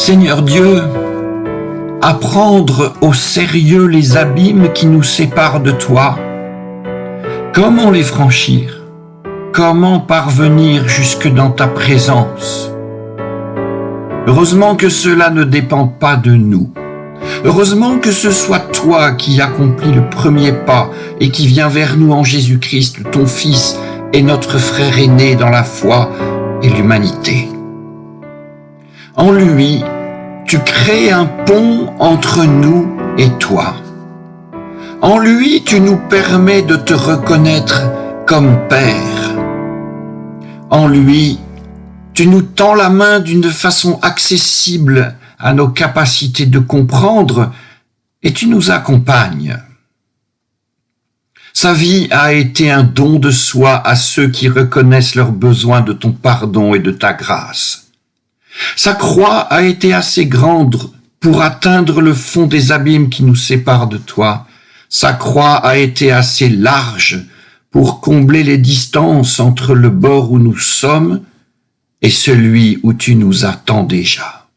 Seigneur Dieu, à prendre au sérieux les abîmes qui nous séparent de toi. Comment les franchir? Comment parvenir jusque dans ta présence? Heureusement que cela ne dépend pas de nous. Heureusement que ce soit toi qui accomplis le premier pas et qui viens vers nous en Jésus-Christ, ton Fils et notre frère aîné dans la foi et l'humanité. En lui, tu crées un pont entre nous et toi. En lui, tu nous permets de te reconnaître comme Père. En lui, tu nous tends la main d'une façon accessible à nos capacités de comprendre et tu nous accompagnes. Sa vie a été un don de soi à ceux qui reconnaissent leur besoin de ton pardon et de ta grâce. Sa croix a été assez grande pour atteindre le fond des abîmes qui nous séparent de toi. Sa croix a été assez large pour combler les distances entre le bord où nous sommes et celui où tu nous attends déjà.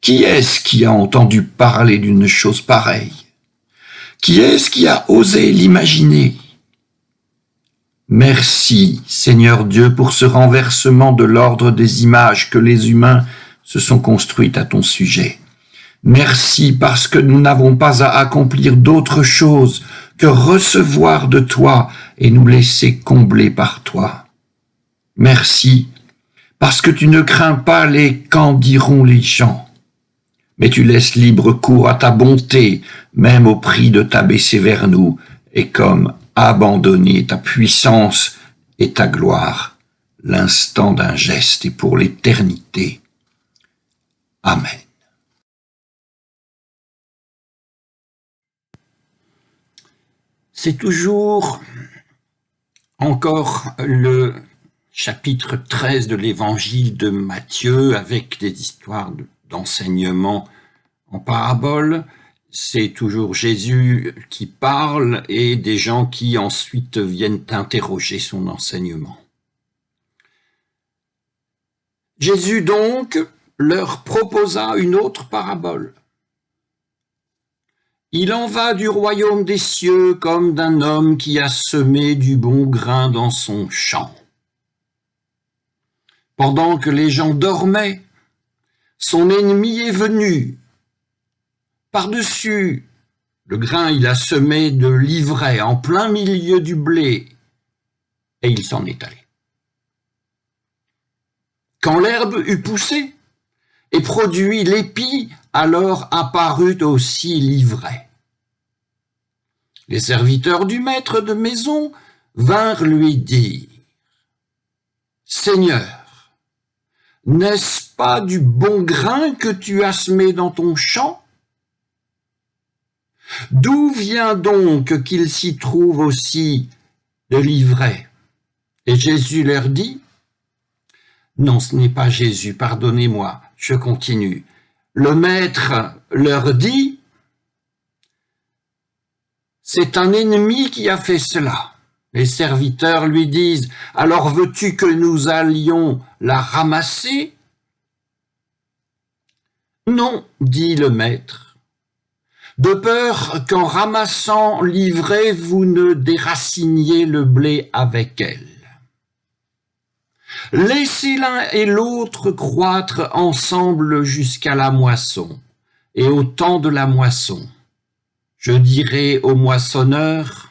Qui est-ce qui a entendu parler d'une chose pareille? Qui est-ce qui a osé l'imaginer? Merci, Seigneur Dieu, pour ce renversement de l'ordre des images que les humains se sont construites à ton sujet. Merci parce que nous n'avons pas à accomplir d'autre chose que recevoir de toi et nous laisser combler par toi. Merci parce que tu ne crains pas les qu'en diront les gens, mais tu laisses libre cours à ta bonté, même au prix de t'abaisser vers nous, et comme abandonner ta puissance et ta gloire, l'instant d'un geste et pour l'éternité. Amen. C'est toujours encore le chapitre 13 de l'évangile de Matthieu avec des histoires d'enseignement en parabole. C'est toujours Jésus qui parle et des gens qui ensuite viennent interroger son enseignement. Jésus donc leur proposa une autre parabole. Il en va du royaume des cieux comme d'un homme qui a semé du bon grain dans son champ. Pendant que les gens dormaient, son ennemi est venu. Par-dessus le grain, il a semé de l'ivraie en plein milieu du blé, et il s'en est allé. Quand l'herbe eut poussé et produit l'épi, alors apparut aussi l'ivraie. Les serviteurs du maître de maison vinrent lui dire: Seigneur, n'est-ce pas du bon grain que tu as semé dans ton champ? D'où vient donc qu'il s'y trouve aussi de l'ivraie? Et Jésus leur dit: Non, ce n'est pas Jésus, pardonnez-moi, je continue. Le maître leur dit: C'est un ennemi qui a fait cela. Les serviteurs lui disent: Alors veux-tu que nous allions la ramasser? Non, dit le maître, de peur qu'en ramassant l'ivraie, vous ne déraciniez le blé avec elle. Laissez l'un et l'autre croître ensemble jusqu'à la moisson, et au temps de la moisson, je dirai au moissonneur: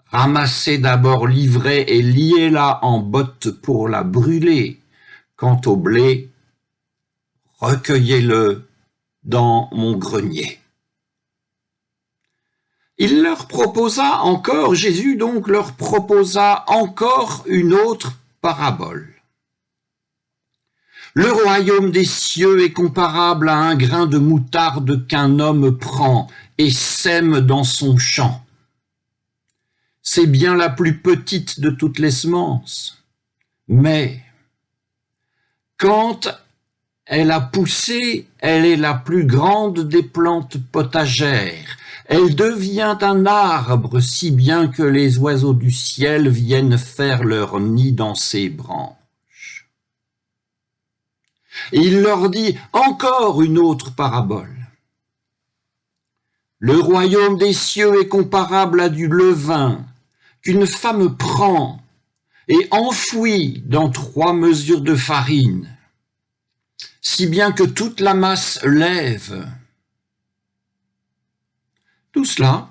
Ramassez d'abord l'ivraie et liez-la en botte pour la brûler. Quant au blé, recueillez-le dans mon grenier. Il leur proposa encore, Jésus donc leur proposa encore une autre parabole. Le royaume des cieux est comparable à un grain de moutarde qu'un homme prend et sème dans son champ. C'est bien la plus petite de toutes les semences, mais quand elle a poussé, elle est la plus grande des plantes potagères. Elle devient un arbre si bien que les oiseaux du ciel viennent faire leur nid dans ses branches. Et il leur dit encore une autre parabole. Le royaume des cieux est comparable à du levain qu'une femme prend et enfouit dans 3 mesures de farine, si bien que toute la masse lève. Tout cela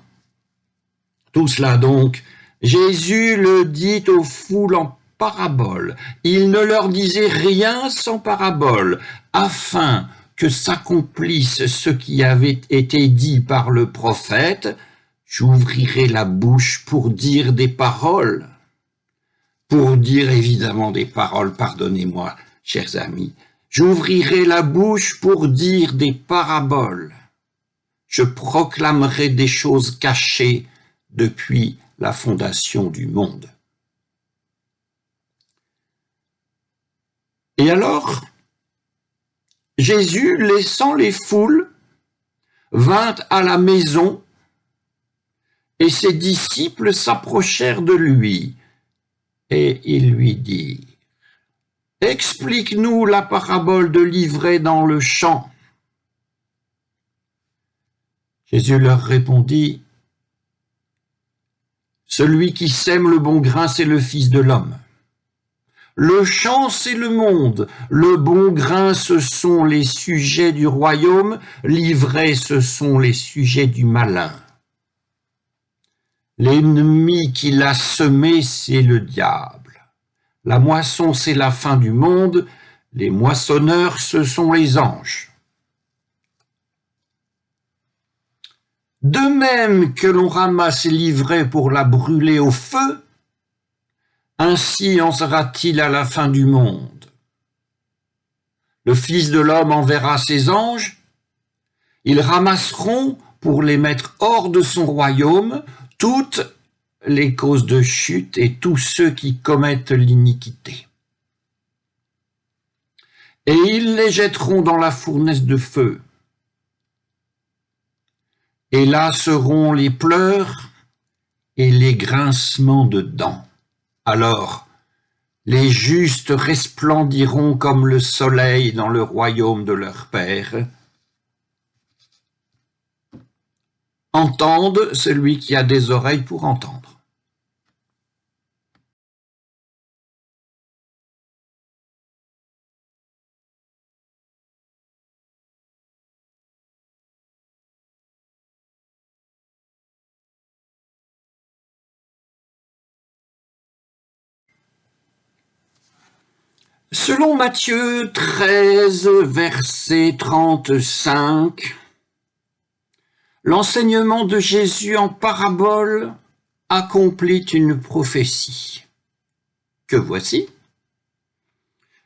donc, Jésus le dit aux foules en parabole. Il ne leur disait rien sans parabole, afin que s'accomplisse ce qui avait été dit par le prophète. J'ouvrirai la bouche pour dire des paroles. Pour dire évidemment des paroles, pardonnez-moi, chers amis. J'ouvrirai la bouche pour dire des paraboles. Je proclamerai des choses cachées depuis la fondation du monde. Et alors, Jésus, laissant les foules, vint à la maison et ses disciples s'approchèrent de lui et ils lui dirent : « Explique-nous la parabole de l'ivraie dans le champ. » Jésus leur répondit : « Celui qui sème le bon grain, c'est le Fils de l'homme. Le champ, c'est le monde. Le bon grain, ce sont les sujets du royaume. L'ivraie, ce sont les sujets du malin. L'ennemi qui l'a semé, c'est le diable. La moisson, c'est la fin du monde. Les moissonneurs, ce sont les anges. De même que l'on ramasse l'ivraie pour la brûler au feu, ainsi en sera-t-il à la fin du monde. Le Fils de l'homme enverra ses anges, ils ramasseront pour les mettre hors de son royaume toutes les causes de chute et tous ceux qui commettent l'iniquité. Et ils les jetteront dans la fournaise de feu. Et là seront les pleurs et les grincements de dents. Alors, les justes resplendiront comme le soleil dans le royaume de leur Père. Entende celui qui a des oreilles pour entendre. Selon Matthieu 13, verset 35, l'enseignement de Jésus en parabole accomplit une prophétie. Que voici :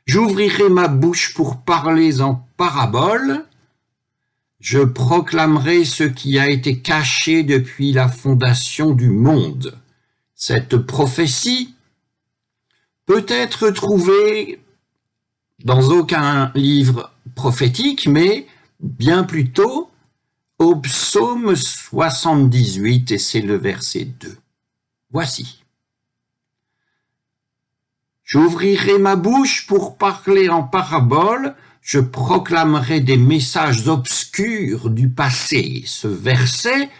j'ouvrirai ma bouche pour parler en parabole, je proclamerai ce qui a été caché depuis la fondation du monde. Cette prophétie peut être trouvée dans aucun livre prophétique, mais bien plutôt au psaume 78, et c'est le verset 2. Voici. J'ouvrirai ma bouche pour parler en parabole, je proclamerai des messages obscurs du passé. Ce verset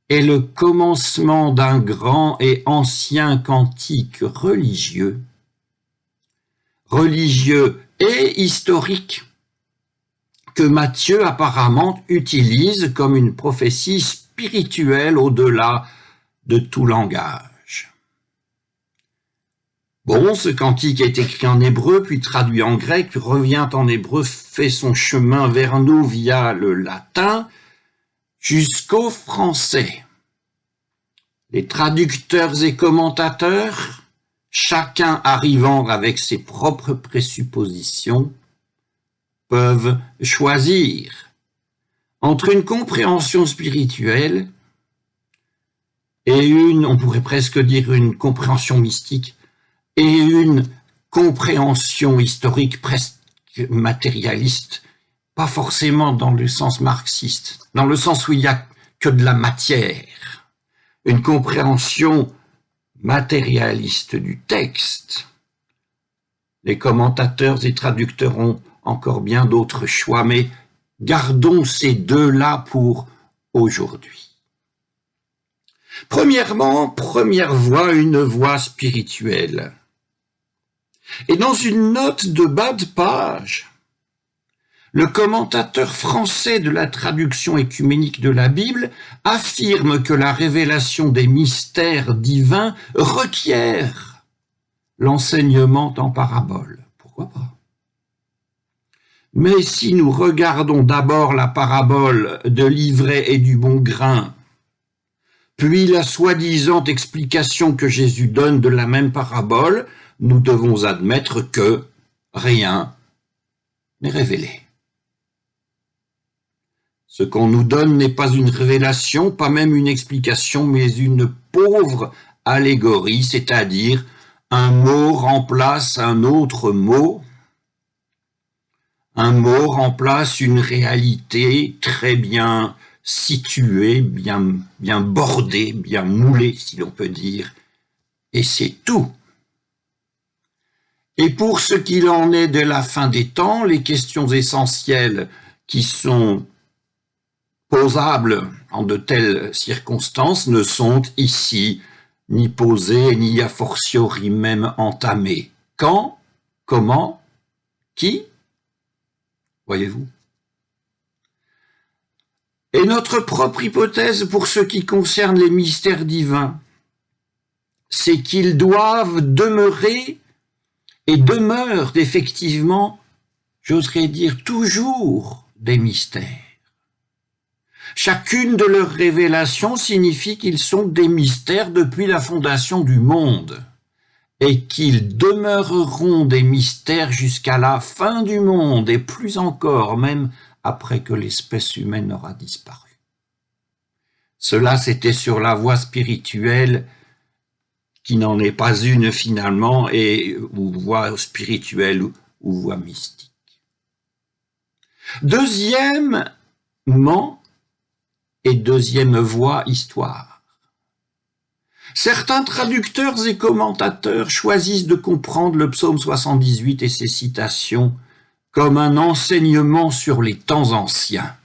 est le commencement d'un grand et ancien cantique religieux et historique que Matthieu apparemment utilise comme une prophétie spirituelle au-delà de tout langage. Bon, ce cantique est écrit en hébreu, puis traduit en grec, puis revient en hébreu, fait son chemin vers nous via le latin jusqu'au français. Les traducteurs et commentateurs, chacun arrivant avec ses propres présuppositions, peuvent choisir entre une compréhension spirituelle et on pourrait presque dire une compréhension mystique, et une compréhension historique presque matérialiste, pas forcément dans le sens marxiste, dans le sens où il n'y a que de la matière, une compréhension matérialiste du texte, Les commentateurs et traducteurs ont encore bien d'autres choix, mais gardons ces deux-là pour aujourd'hui. Premièrement, première voie, une voie spirituelle. Et dans une note de bas de page, le commentateur français de la traduction écuménique de la Bible affirme que la révélation des mystères divins requiert l'enseignement en parabole. Pourquoi pas? Mais si nous regardons d'abord la parabole de l'ivraie et du bon grain, puis la soi-disant explication que Jésus donne de la même parabole, nous devons admettre que rien n'est révélé. Ce qu'on nous donne n'est pas une révélation, pas même une explication, mais une pauvre allégorie, c'est-à-dire un mot remplace un autre mot, un mot remplace une réalité très bien située, bien bordée, bien moulée, si l'on peut dire, et c'est tout. Et pour ce qu'il en est de la fin des temps, les questions essentielles qui sont posables en de telles circonstances ne sont ici ni posées, ni a fortiori même entamées. Quand? Comment? Qui? Voyez-vous? Et notre propre hypothèse pour ce qui concerne les mystères divins, c'est qu'ils doivent demeurer et demeurent effectivement, j'oserais dire, toujours des mystères. Chacune de leurs révélations signifie qu'ils sont des mystères depuis la fondation du monde et qu'ils demeureront des mystères jusqu'à la fin du monde et plus encore, même après que l'espèce humaine aura disparu. Cela, c'était sur la voie spirituelle qui n'en est pas une finalement, et ou voie spirituelle ou voie mystique. Deuxièmement, et deuxième voie, histoire. Certains traducteurs et commentateurs choisissent de comprendre le psaume 78 et ses citations comme un enseignement sur les temps anciens.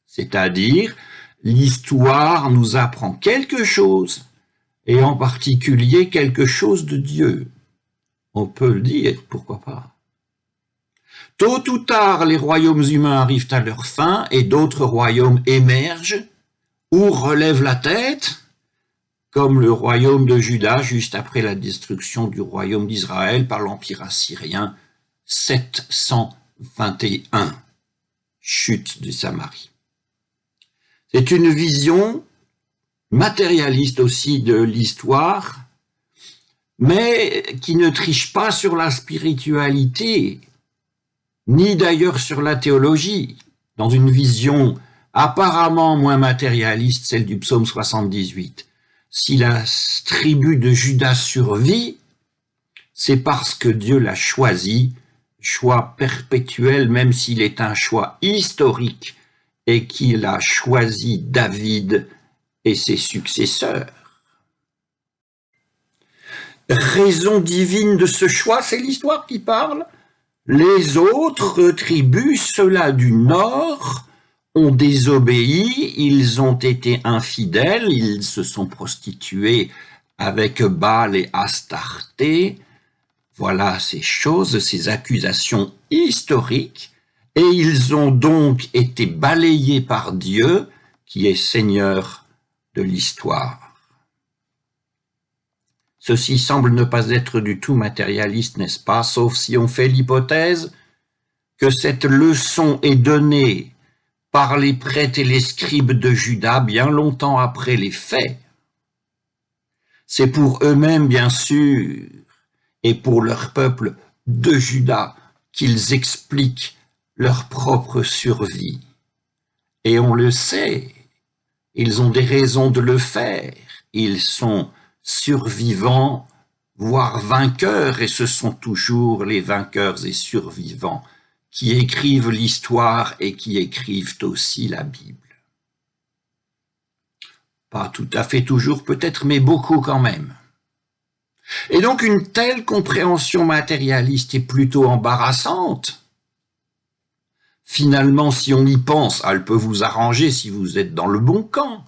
C'est-à-dire, l'histoire nous apprend quelque chose, et en particulier quelque chose de Dieu. On peut le dire, pourquoi pas. Tôt ou tard, les royaumes humains arrivent à leur fin et d'autres royaumes émergent ou relèvent la tête, comme le royaume de Juda juste après la destruction du royaume d'Israël par l'Empire assyrien 721, chute de Samarie. C'est une vision matérialiste aussi de l'histoire, mais qui ne triche pas sur la spiritualité, ni d'ailleurs sur la théologie, dans une vision apparemment moins matérialiste, celle du psaume 78. Si la tribu de Juda survit, c'est parce que Dieu l'a choisi, choix perpétuel, même s'il est un choix historique, et qu'il a choisi David et ses successeurs. Raison divine de ce choix, c'est l'histoire qui parle. Les autres tribus, ceux-là du nord, ont désobéi, ils ont été infidèles, ils se sont prostitués avec Baal et Astarté. Voilà ces choses, ces accusations historiques, et ils ont donc été balayés par Dieu, qui est Seigneur de l'histoire. Ceci semble ne pas être du tout matérialiste, n'est-ce pas, sauf si on fait l'hypothèse que cette leçon est donnée par les prêtres et les scribes de Juda bien longtemps après les faits. C'est pour eux-mêmes, bien sûr, et pour leur peuple de Juda qu'ils expliquent leur propre survie. Et on le sait, ils ont des raisons de le faire, ils sont survivants, voire vainqueurs, et ce sont toujours les vainqueurs et survivants qui écrivent l'histoire et qui écrivent aussi la Bible. Pas tout à fait toujours peut-être, mais beaucoup quand même. Et donc une telle compréhension matérialiste est plutôt embarrassante. Finalement, si on y pense, elle peut vous arranger si vous êtes dans le bon camp,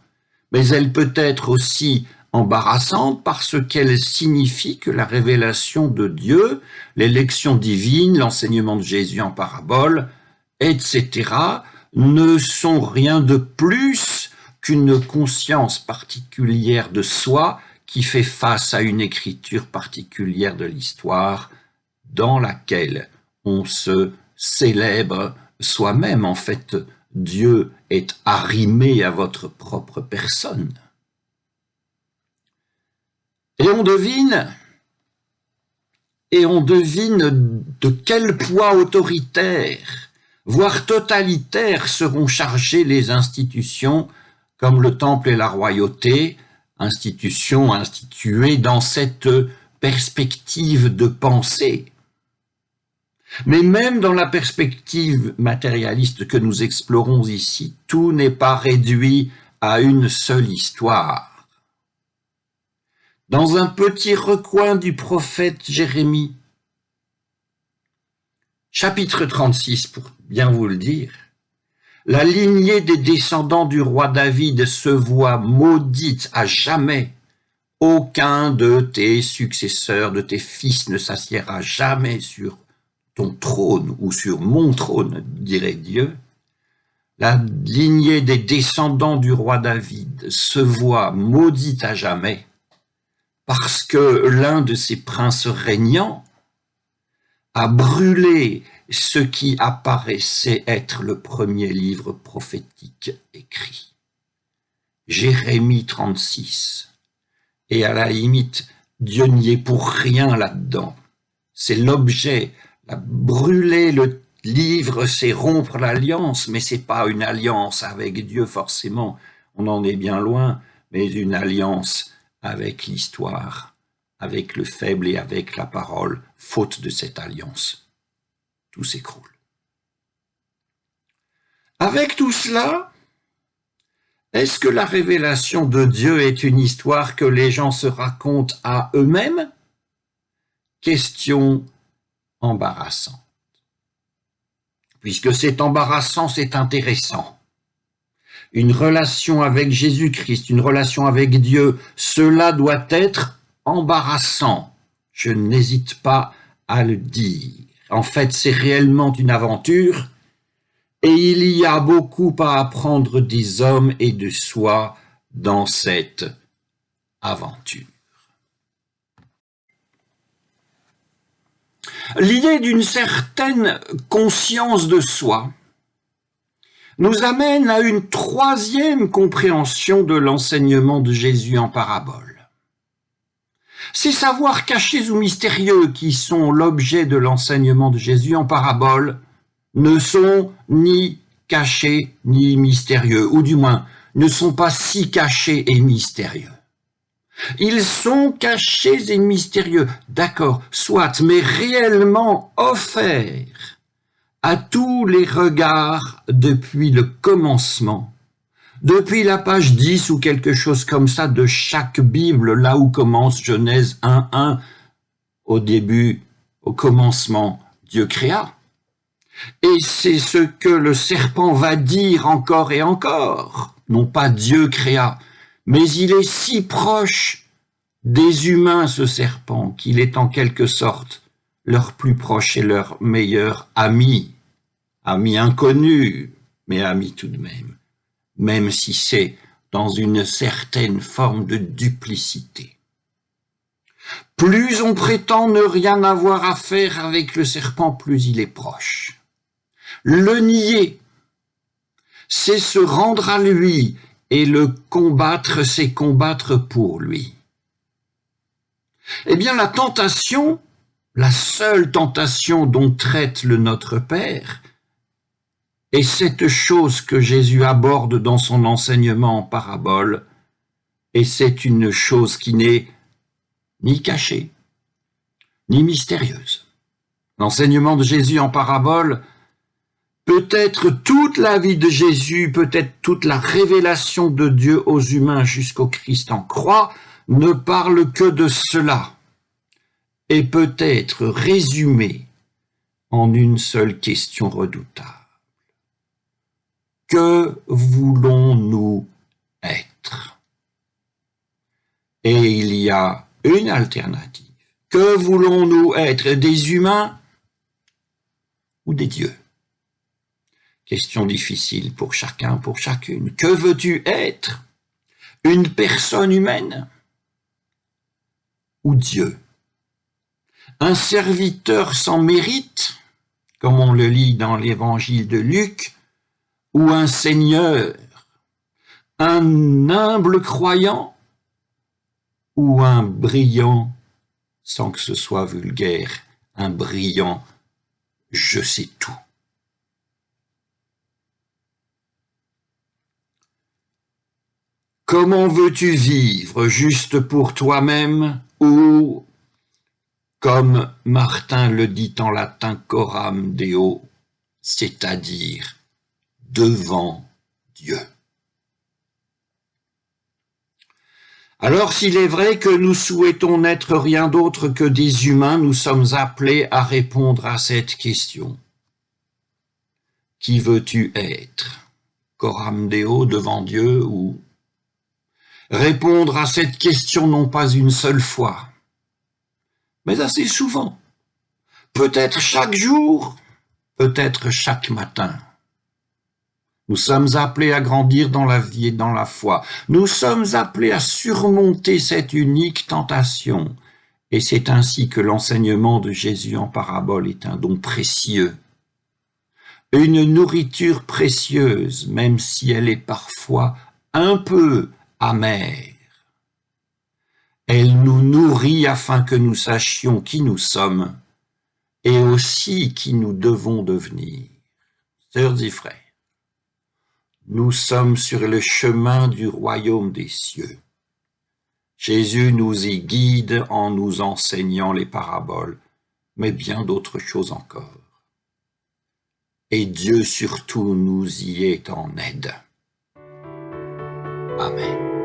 mais elle peut être aussi embarrassante parce qu'elle signifie que la révélation de Dieu, l'élection divine, l'enseignement de Jésus en parabole, etc., ne sont rien de plus qu'une conscience particulière de soi qui fait face à une écriture particulière de l'histoire dans laquelle on se célèbre soi-même. En fait, Dieu est arrimé à votre propre personne. Et on devine de quel poids autoritaire, voire totalitaire, seront chargées les institutions comme le temple et la royauté, institutions instituées dans cette perspective de pensée. Mais même dans la perspective matérialiste que nous explorons ici, tout n'est pas réduit à une seule histoire. Dans un petit recoin du prophète Jérémie, chapitre 36, pour bien vous le dire, la lignée des descendants du roi David se voit maudite à jamais. Aucun de tes successeurs, de tes fils ne s'assiera jamais sur ton trône ou sur mon trône, dirait Dieu. La lignée des descendants du roi David se voit maudite à jamais parce que l'un de ses princes régnants a brûlé ce qui apparaissait être le premier livre prophétique écrit. Jérémie 36. Et à la limite, Dieu n'y est pour rien là-dedans. C'est l'objet. Brûler le livre, c'est rompre l'alliance, mais c'est pas une alliance avec Dieu forcément. On en est bien loin, mais une alliance avec l'histoire, avec le faible et avec la parole. Faute de cette alliance, tout s'écroule. Avec tout cela, est-ce que la révélation de Dieu est une histoire que les gens se racontent à eux-mêmes? Question embarrassante. Puisque c'est embarrassant, c'est intéressant. Une relation avec Jésus-Christ, une relation avec Dieu, cela doit être embarrassant. Je n'hésite pas à le dire. En fait, c'est réellement une aventure et il y a beaucoup à apprendre des hommes et de soi dans cette aventure. L'idée d'une certaine conscience de soi nous amène à une troisième compréhension de l'enseignement de Jésus en parabole. Ces savoirs cachés ou mystérieux qui sont l'objet de l'enseignement de Jésus en parabole ne sont ni cachés ni mystérieux, ou du moins ne sont pas si cachés et mystérieux. Ils sont cachés et mystérieux, d'accord, soit, mais réellement offerts à tous les regards depuis le commencement, depuis la page 10 ou quelque chose comme ça de chaque Bible, là où commence Genèse 1:1, au début, au commencement, Dieu créa. Et c'est ce que le serpent va dire encore et encore, non pas Dieu créa, mais il est si proche des humains, ce serpent, qu'il est en quelque sorte leur plus proche et leur meilleur ami. Ami inconnu, mais ami tout de même si c'est dans une certaine forme de duplicité. Plus on prétend ne rien avoir à faire avec le serpent, plus il est proche. Le nier, c'est se rendre à lui, et le combattre, c'est combattre pour lui. Eh bien, la tentation, la seule tentation dont traite le Notre Père, est cette chose que Jésus aborde dans son enseignement en parabole, et c'est une chose qui n'est ni cachée, ni mystérieuse. L'enseignement de Jésus en parabole peut être toute la vie de Jésus, peut-être toute la révélation de Dieu aux humains jusqu'au Christ en croix, ne parle que de cela. et peut être résumée en une seule question redoutable. Que voulons-nous être? Et il y a une alternative. Que voulons-nous être? Des humains ou des dieux? Question difficile pour chacun, pour chacune. Que veux-tu être? Une personne humaine ou Dieu? Un serviteur sans mérite, comme on le lit dans l'évangile de Luc, ou un seigneur? Un humble croyant ou un brillant, sans que ce soit vulgaire, un brillant je sais tout? Comment veux-tu vivre? Juste pour toi-même ou, comme Martin le dit en latin, coram Deo, c'est-à-dire devant Dieu? Alors s'il est vrai que nous souhaitons n'être rien d'autre que des humains, nous sommes appelés à répondre à cette question. Qui veux-tu être? Coram Deo, devant Dieu, ou répondre à cette question non pas une seule fois, mais assez souvent, peut-être chaque jour, peut-être chaque matin. Nous sommes appelés à grandir dans la vie et dans la foi. Nous sommes appelés à surmonter cette unique tentation. Et c'est ainsi que l'enseignement de Jésus en parabole est un don précieux. Une nourriture précieuse, même si elle est parfois un peu amère. Elle nous nourrit afin que nous sachions qui nous sommes et aussi qui nous devons devenir. Sœurs et frères, nous sommes sur le chemin du royaume des cieux. Jésus nous y guide en nous enseignant les paraboles, mais bien d'autres choses encore. Et Dieu surtout nous y est en aide. Amen.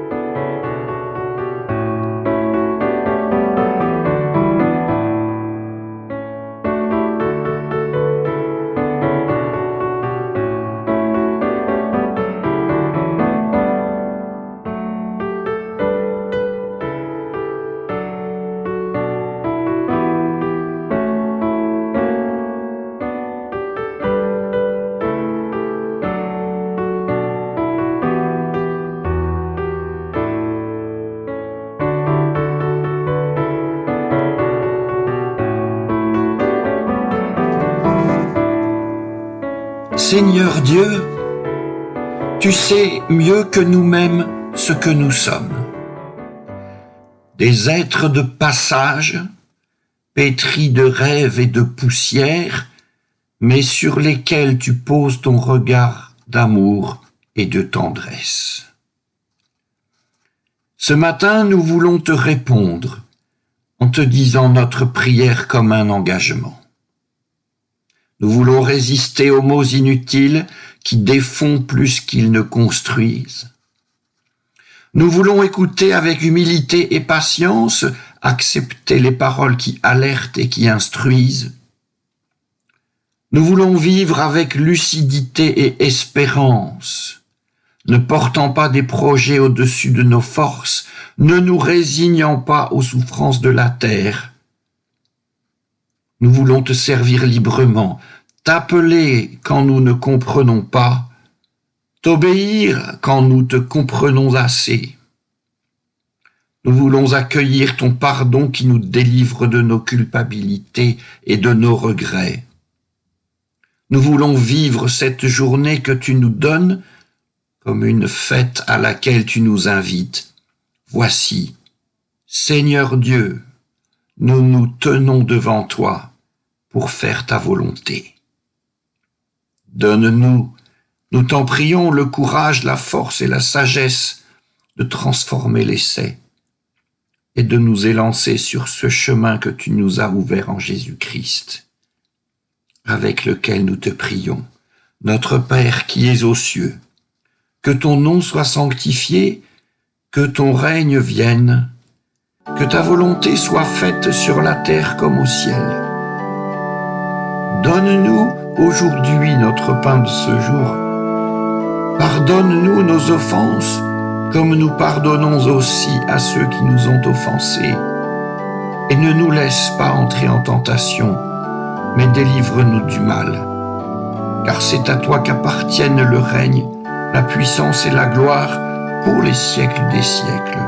Seigneur Dieu, tu sais mieux que nous-mêmes ce que nous sommes. Des êtres de passage, pétris de rêves et de poussière, mais sur lesquels tu poses ton regard d'amour et de tendresse. Ce matin, nous voulons te répondre en te disant notre prière comme un engagement. Nous voulons résister aux mots inutiles qui défont plus qu'ils ne construisent. Nous voulons écouter avec humilité et patience, accepter les paroles qui alertent et qui instruisent. Nous voulons vivre avec lucidité et espérance, ne portant pas des projets au-dessus de nos forces, ne nous résignant pas aux souffrances de la terre. Nous voulons te servir librement, t'appeler quand nous ne comprenons pas, t'obéir quand nous te comprenons assez. Nous voulons accueillir ton pardon qui nous délivre de nos culpabilités et de nos regrets. Nous voulons vivre cette journée que tu nous donnes comme une fête à laquelle tu nous invites. Voici, Seigneur Dieu, nous nous tenons devant toi pour faire ta volonté. Donne-nous, nous t'en prions, le courage, la force et la sagesse de transformer l'essai et de nous élancer sur ce chemin que tu nous as ouvert en Jésus-Christ, avec lequel nous te prions. Notre Père qui es aux cieux, que ton nom soit sanctifié, que ton règne vienne, Que ta volonté soit faite sur la terre comme au ciel. Donne-nous aujourd'hui notre pain de ce jour. Pardonne-nous nos offenses, comme nous pardonnons aussi à ceux qui nous ont offensés. Et ne nous laisse pas entrer en tentation, mais délivre-nous du mal. Car c'est à toi qu'appartiennent le règne, la puissance et la gloire pour les siècles des siècles.